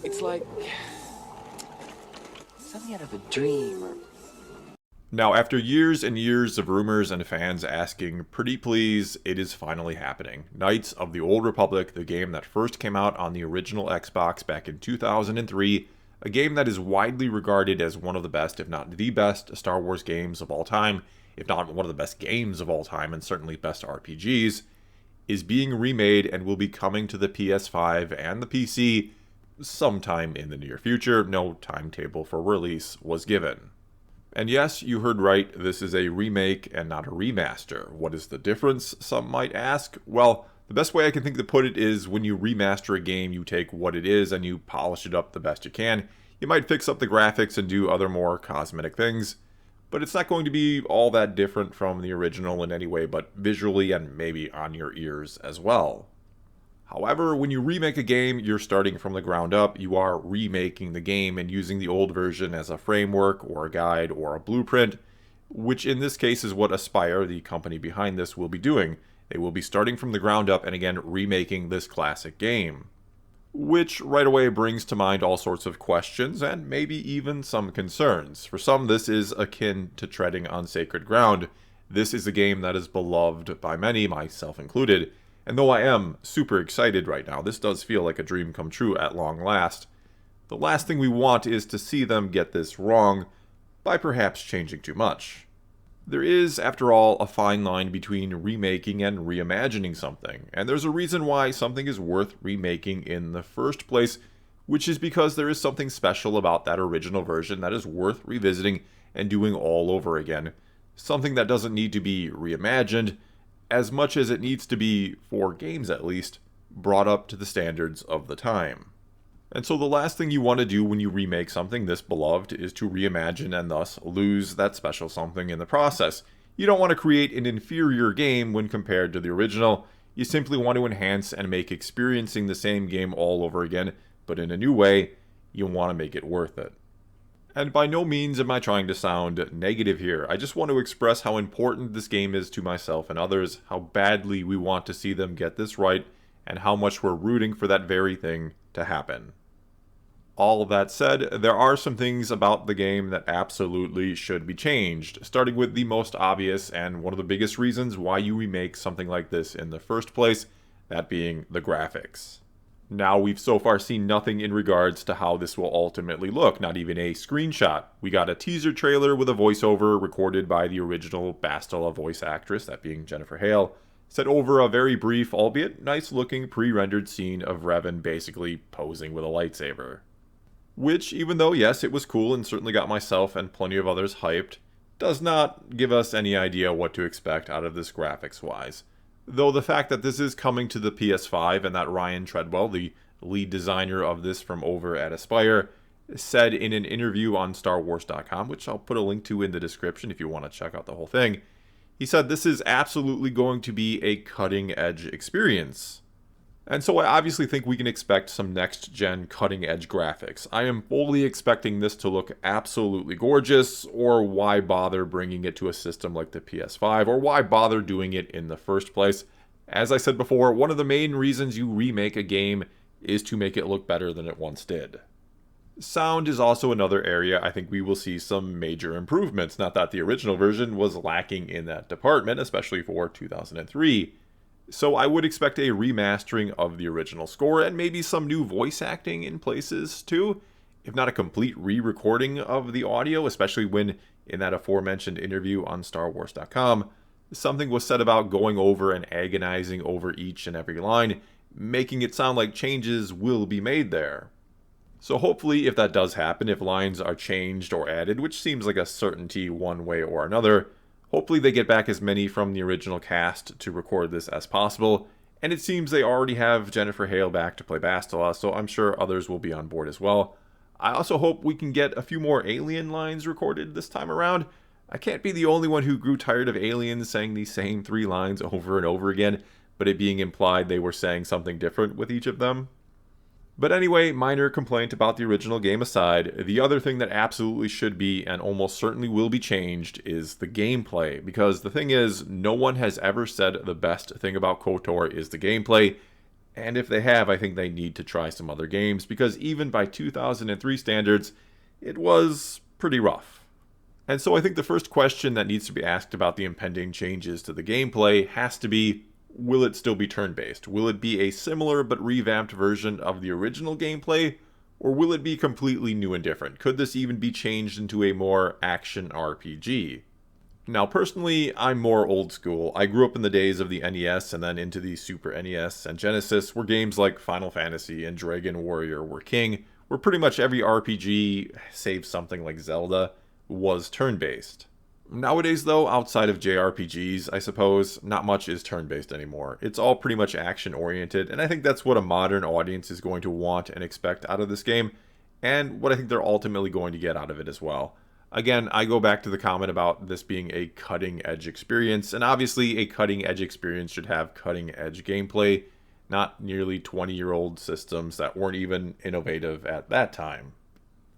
It's like something out of a dream or... Now, after years and years of rumors and fans asking, pretty please, it is finally happening. Knights of the Old Republic, the game that first came out on the original Xbox back in 2003, a game that is widely regarded as one of the best, if not the best, Star Wars games of all time, if not one of the best games of all time, and certainly best RPGs, is being remade and will be coming to the PS5 and the PC sometime in the near future. No timetable for release was given. And yes, you heard right, this is a remake and not a remaster. What is the difference, some might ask? Well, the best way I can think to put it is when you remaster a game, you take what it is and you polish it up the best you can. You might fix up the graphics and do other more cosmetic things, but it's not going to be all that different from the original in any way but visually and maybe on your ears as well. However, when you remake a game, you're starting from the ground up. You are remaking the game and using the old version as a framework or a guide or a blueprint, which in this case is what Aspyr, the company behind this, will be doing. They will be starting from the ground up and again remaking this classic game. Which right away brings to mind all sorts of questions and maybe even some concerns. For some, this is akin to treading on sacred ground. This is a game that is beloved by many, myself included. And though I am super excited right now, this does feel like a dream come true at long last. The last thing we want is to see them get this wrong by perhaps changing too much. There is, after all, a fine line between remaking and reimagining something, and there's a reason why something is worth remaking in the first place, which is because there is something special about that original version that is worth revisiting and doing all over again. Something that doesn't need to be reimagined, as much as it needs to be, for games at least, brought up to the standards of the time. And so the last thing you want to do when you remake something this beloved is to reimagine and thus lose that special something in the process. You don't want to create an inferior game when compared to the original. You simply want to enhance and make experiencing the same game all over again, but in a new way. You want to make it worth it. And by no means am I trying to sound negative here. I just want to express how important this game is to myself and others, how badly we want to see them get this right, and how much we're rooting for that very thing to happen. All of that said, there are some things about the game that absolutely should be changed, starting with the most obvious and one of the biggest reasons why you remake something like this in the first place, that being the graphics. Now, we've so far seen nothing in regards to how this will ultimately look, not even a screenshot. We got a teaser trailer with a voiceover recorded by the original Bastila voice actress, that being Jennifer Hale, set over a very brief, albeit nice-looking pre-rendered scene of Revan basically posing with a lightsaber. Which, even though, yes, it was cool and certainly got myself and plenty of others hyped, does not give us any idea what to expect out of this graphics-wise. Though the fact that this is coming to the PS5 and that Ryan Treadwell, the lead designer of this from over at Aspyr, said in an interview on StarWars.com, which I'll put a link to in the description if you want to check out the whole thing, he said this is absolutely going to be a cutting-edge experience. And so I obviously think we can expect some next-gen cutting-edge graphics. I am fully expecting this to look absolutely gorgeous, or why bother bringing it to a system like the PS5, or why bother doing it in the first place? As I said before, one of the main reasons you remake a game is to make it look better than it once did. Sound is also another area I think we will see some major improvements, not that the original version was lacking in that department, especially for 2003. So I would expect a remastering of the original score and maybe some new voice acting in places too, if not a complete re-recording of the audio, especially when in that aforementioned interview on StarWars.com, something was said about going over and agonizing over each and every line, making it sound like changes will be made there. So hopefully if that does happen, if lines are changed or added, which seems like a certainty one way or another, hopefully they get back as many from the original cast to record this as possible, and it seems they already have Jennifer Hale back to play Bastila, so I'm sure others will be on board as well. I also hope we can get a few more alien lines recorded this time around. I can't be the only one who grew tired of aliens saying the same 3 lines over and over again, but it being implied they were saying something different with each of them. But anyway, minor complaint about the original game aside, the other thing that absolutely should be and almost certainly will be changed is the gameplay. Because the thing is, no one has ever said the best thing about KOTOR is the gameplay, And if they have, I think they need to try some other games, because even by 2003 standards, it was pretty rough. And so I think the first question that needs to be asked about the impending changes to the gameplay has to be, will it still be turn-based? Will it be a similar but revamped version of the original gameplay? Or will it be completely new and different? Could this even be changed into a more action RPG? Now, personally, I'm more old school. I grew up in the days of the NES and then into the Super NES and Genesis, where games like Final Fantasy and Dragon Warrior were king, where pretty much every RPG, save something like Zelda, was turn-based. Nowadays, though, outside of JRPGs, I suppose, not much is turn-based anymore. It's all pretty much action-oriented, and I think that's what a modern audience is going to want and expect out of this game, and what I think they're ultimately going to get out of it as well. Again, I go back to the comment about this being a cutting-edge experience, and obviously a cutting-edge experience should have cutting-edge gameplay, not nearly 20-year-old systems that weren't even innovative at that time.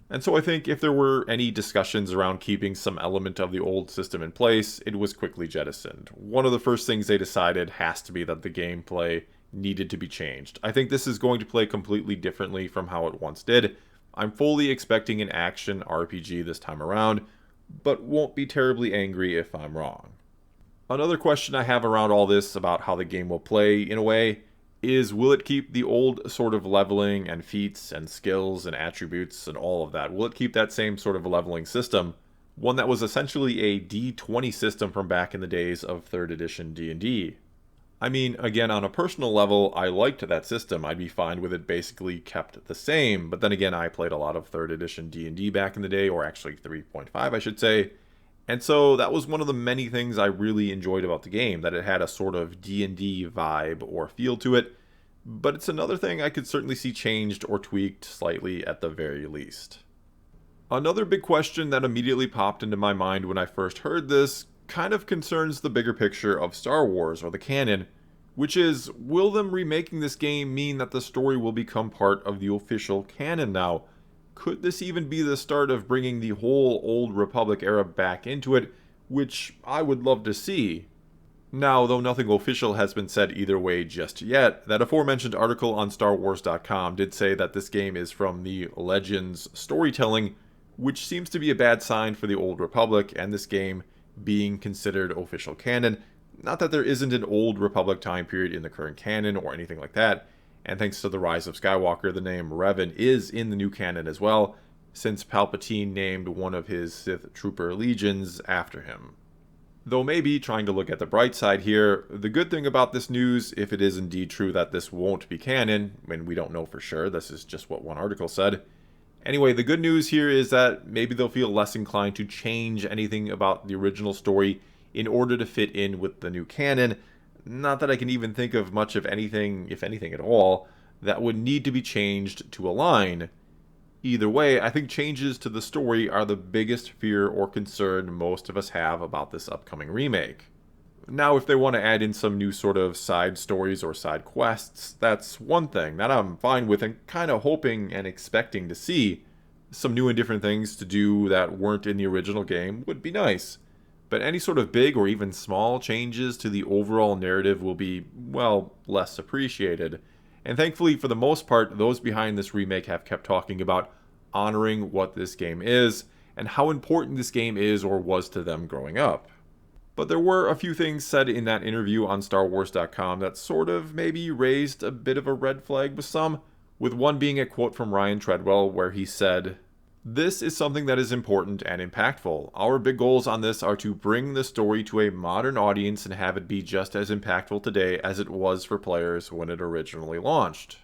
And so I think if there were any discussions around keeping some element of the old system in place, it was quickly jettisoned. One of the first things they decided has to be that the gameplay needed to be changed. I think this is going to play completely differently from how it once did. I'm fully expecting an action RPG this time around, but won't be terribly angry if I'm wrong. Another question I have around all this about how the game will play, in a way, is will it keep the old sort of leveling and feats and skills and attributes and all of that? Will it keep that same sort of leveling system? One that was essentially a D20 system from back in the days of 3rd edition D&D. I mean, again, on a personal level, I liked that system. I'd be fine with it basically kept the same, but then again, I played a lot of 3rd edition D&D back in the day, or actually 3.5, I should say. And so that was one of the many things I really enjoyed about the game, that it had a sort of D&D vibe or feel to it, but it's another thing I could certainly see changed or tweaked slightly at the very least. Another big question that immediately popped into my mind when I first heard this kind of concerns the bigger picture of Star Wars, or the canon, which is, will them remaking this game mean that the story will become part of the official canon now? Could this even be the start of bringing the whole Old Republic era back into it, which I would love to see? Now, though nothing official has been said either way just yet, that aforementioned article on StarWars.com did say that this game is from the Legends storytelling, which seems to be a bad sign for the Old Republic and this game being considered official canon. Not that there isn't an Old Republic time period in the current canon or anything like that, and thanks to the rise of Skywalker, the name Revan is in the new canon as well, since Palpatine named one of his Sith Trooper legions after him. Though maybe, trying to look at the bright side here, the good thing about this news, if it is indeed true that this won't be canon, and we don't know for sure, this is just what one article said. Anyway, the good news here is that maybe they'll feel less inclined to change anything about the original story in order to fit in with the new canon. Not that I can even think of much of anything, if anything at all, that would need to be changed to align. Either way, I think changes to the story are the biggest fear or concern most of us have about this upcoming remake. Now, if they want to add in some new sort of side stories or side quests, that's one thing that I'm fine with and kind of hoping and expecting to see. Some new and different things to do that weren't in the original game would be nice. But any sort of big or even small changes to the overall narrative will be, well, less appreciated. And thankfully, for the most part, those behind this remake have kept talking about honoring what this game is and how important this game is or was to them growing up. But there were a few things said in that interview on StarWars.com that sort of maybe raised a bit of a red flag with some, with one being a quote from Ryan Treadwell where he said, "This is something that is important and impactful. Our big goals on this are to bring the story to a modern audience and have it be just as impactful today as it was for players when it originally launched."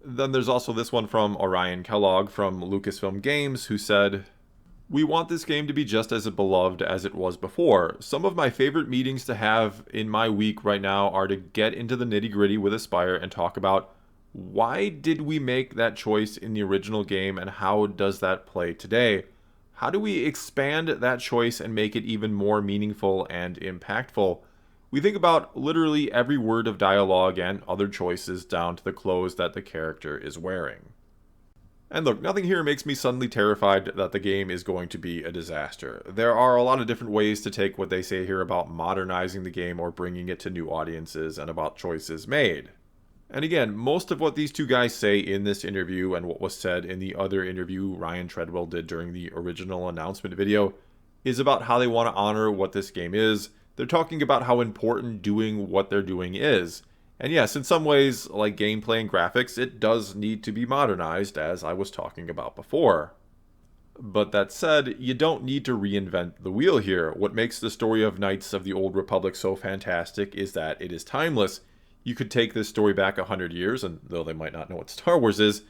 Then there's also this one from Orion Kellogg from Lucasfilm Games who said, "We want this game to be just as beloved as it was before. Some of my favorite meetings to have in my week right now are to get into the nitty-gritty with Aspire and talk about why did we make that choice in the original game and how does that play today? How do we expand that choice and make it even more meaningful and impactful? We think about literally every word of dialogue and other choices down to the clothes that the character is wearing." And look, nothing here makes me suddenly terrified that the game is going to be a disaster. There are a lot of different ways to take what they say here about modernizing the game or bringing it to new audiences and about choices made. And again, most of what these two guys say in this interview and what was said in the other interview Ryan Treadwell did during the original announcement video is about how they want to honor what this game is. They're talking about how important doing what they're doing is. And yes, in some ways, like gameplay and graphics, it does need to be modernized, as I was talking about before. But that said, you don't need to reinvent the wheel here. What makes the story of Knights of the Old Republic so fantastic is that it is timeless. You could take this story back 100 years, and though they might not know what Star Wars is,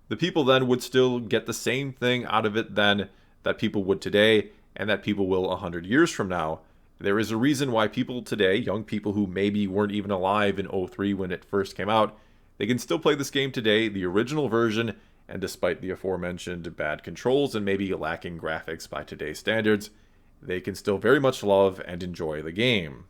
the people then would still get the same thing out of it then that people would today, and that people will 100 years from now. There is a reason why people today, young people who maybe weren't even alive in '03 when it first came out, they can still play this game today, the original version, and despite the aforementioned bad controls and maybe lacking graphics by today's standards, they can still very much love and enjoy the game.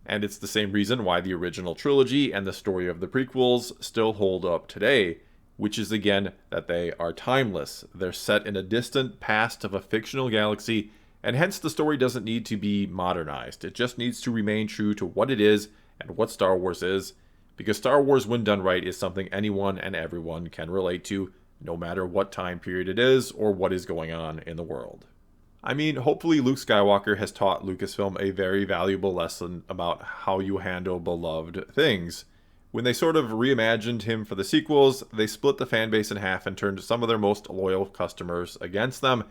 And it's the same reason why the original trilogy and the story of the prequels still hold up today, which is again that they are timeless. They're set in a distant past of a fictional galaxy, and hence the story doesn't need to be modernized. It just needs to remain true to what it is and what Star Wars is, because Star Wars, when done right, is something anyone and everyone can relate to, no matter what time period it is or what is going on in the world. I mean, hopefully Luke Skywalker has taught Lucasfilm a very valuable lesson about how you handle beloved things. When they sort of reimagined him for the sequels, they split the fanbase in half and turned some of their most loyal customers against them.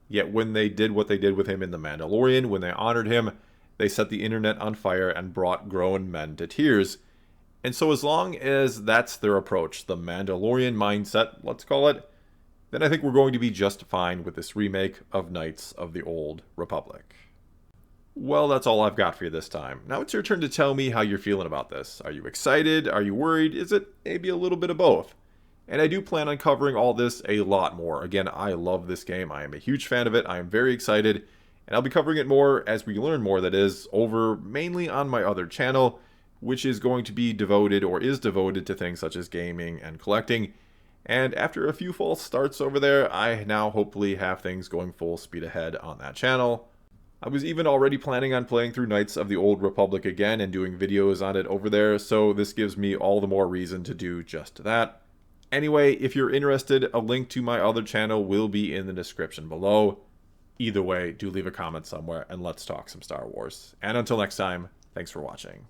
Yet when they did what they did with him in The Mandalorian, when they honored him, they set the internet on fire and brought grown men to tears. And so as long as that's their approach, the Mandalorian mindset, let's call it, then I think we're going to be just fine with this remake of Knights of the Old Republic. Well, that's all I've got for you this time. Now it's your turn to tell me how you're feeling about this. Are you excited? Are you worried? Is it maybe a little bit of both? And I do plan on covering all this a lot more. Again, I love this game. I am a huge fan of it. I am very excited. And I'll be covering it more as we learn more, that is, over mainly on my other channel, which is going to be devoted or is devoted to things such as gaming and collecting. And after a few false starts over there, I now hopefully have things going full speed ahead on that channel. I was even already planning on playing through Knights of the Old Republic again and doing videos on it over there, so this gives me all the more reason to do just that. Anyway, if you're interested, a link to my other channel will be in the description below. Either way, do leave a comment somewhere and let's talk some Star Wars. And until next time, thanks for watching.